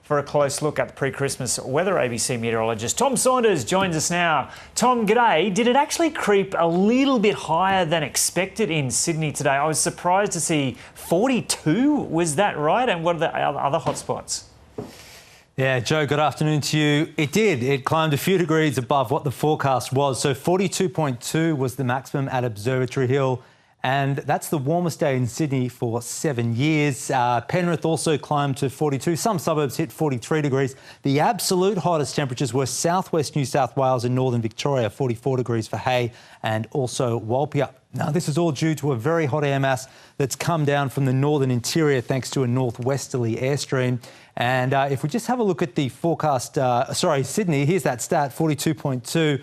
For a close look at the pre-Christmas weather, ABC meteorologist Tom Saunders joins us now. Tom, g'day. Did it actually creep a little bit higher than expected in Sydney today? I was surprised to see 42. Was that right? And what are the other hotspots? Yeah, Joe, good afternoon to you. It did. It climbed a few degrees above what the forecast was. So 42.2 was the maximum at Observatory Hill. And that's the warmest day in Sydney for 7 years. Penrith also climbed to 42. Some suburbs hit 43 degrees. The absolute hottest temperatures were southwest New South Wales and northern Victoria, 44 degrees for Hay and also Walpia. Now, this is all due to a very hot air mass that's come down from the northern interior thanks to a northwesterly airstream. And if we just have a look at the forecast, Sydney, here's that stat, 42.2.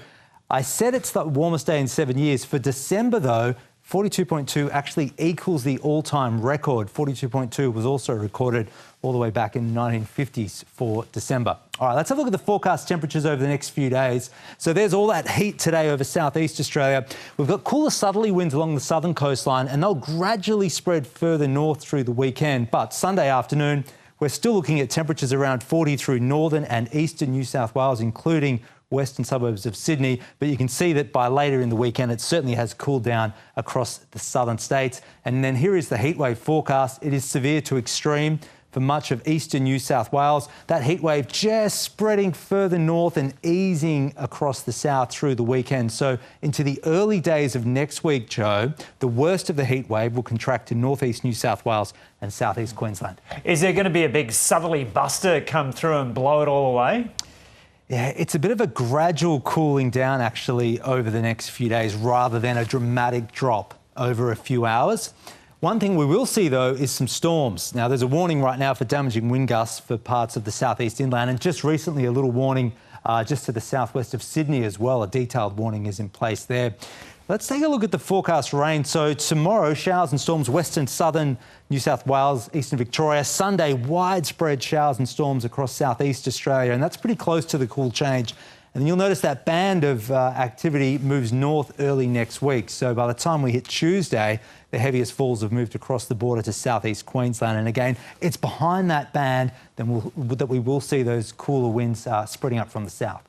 I said it's the warmest day in 7 years. For December, though, 42.2 actually equals the all-time record. 42.2 was also recorded all the way back in the 1950s for December. All right, let's have a look at the forecast temperatures over the next few days. So there's all that heat today over southeast Australia. We've got cooler southerly winds along the southern coastline, and they'll gradually spread further north through the weekend. But Sunday afternoon, we're still looking at temperatures around 40 through northern and eastern New South Wales, including western suburbs of Sydney, but you can see that by later in the weekend it certainly has cooled down across the southern states. And then here is the heatwave forecast. It is severe to extreme for much of eastern New South Wales. That heatwave just spreading further north and easing across the south through the weekend. So into the early days of next week, Joe, the worst of the heatwave will contract to northeast New South Wales and southeast Queensland. Is there going to be a big southerly buster come through and blow it all away? Yeah, it's a bit of a gradual cooling down actually over the next few days rather than a dramatic drop over a few hours. One thing we will see though is some storms. Now there's a warning right now for damaging wind gusts for parts of the southeast inland, and just recently a little warning just to the southwest of Sydney as well. A detailed warning is in place there. Let's take a look at the forecast rain. So tomorrow, showers and storms western, southern New South Wales, eastern Victoria. Sunday, widespread showers and storms across southeast Australia, and that's pretty close to the cool change. And then you'll notice that band of activity moves north early next week. So by the time we hit Tuesday, the heaviest falls have moved across the border to southeast Queensland. And again, it's behind that band that we will see those cooler winds spreading up from the south.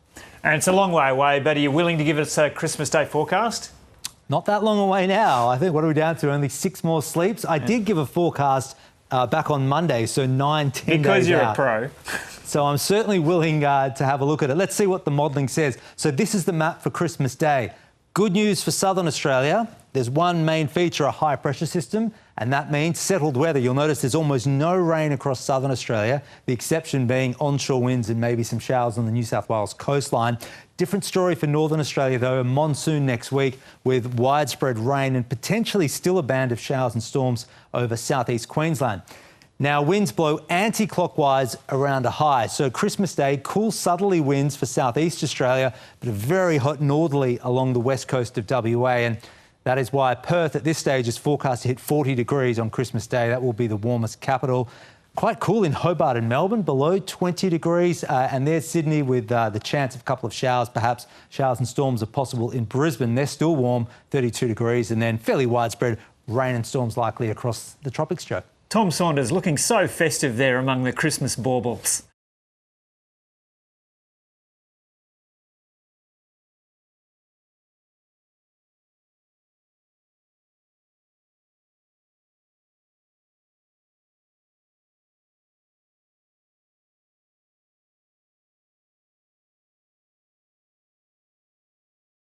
And it's a long way away, but are you willing to give us a Christmas Day forecast? Not that long away now. I think, what are we down to? Only 6 more sleeps. I did give a forecast back on Monday, so 9, 10 days out. Because you're a pro. So I'm certainly willing to have a look at it. Let's see what the modelling says. So this is the map for Christmas Day. Good news for southern Australia. There's one main feature, a high pressure system, and that means settled weather. You'll notice there's almost no rain across southern Australia, the exception being onshore winds and maybe some showers on the New South Wales coastline. Different story for northern Australia, though. A monsoon next week with widespread rain and potentially still a band of showers and storms over southeast Queensland. Now, winds blow anti-clockwise around a high. So Christmas Day, cool southerly winds for southeast Australia, but a very hot northerly along the west coast of WA. And that is why Perth at this stage is forecast to hit 40 degrees on Christmas Day. That will be the warmest capital. Quite cool in Hobart and Melbourne, below 20 degrees. And there's Sydney with the chance of a couple of showers. Perhaps showers and storms are possible in Brisbane. They're still warm, 32 degrees. And then fairly widespread rain and storms likely across the tropics, Joe. Tom Saunders looking so festive there among the Christmas baubles.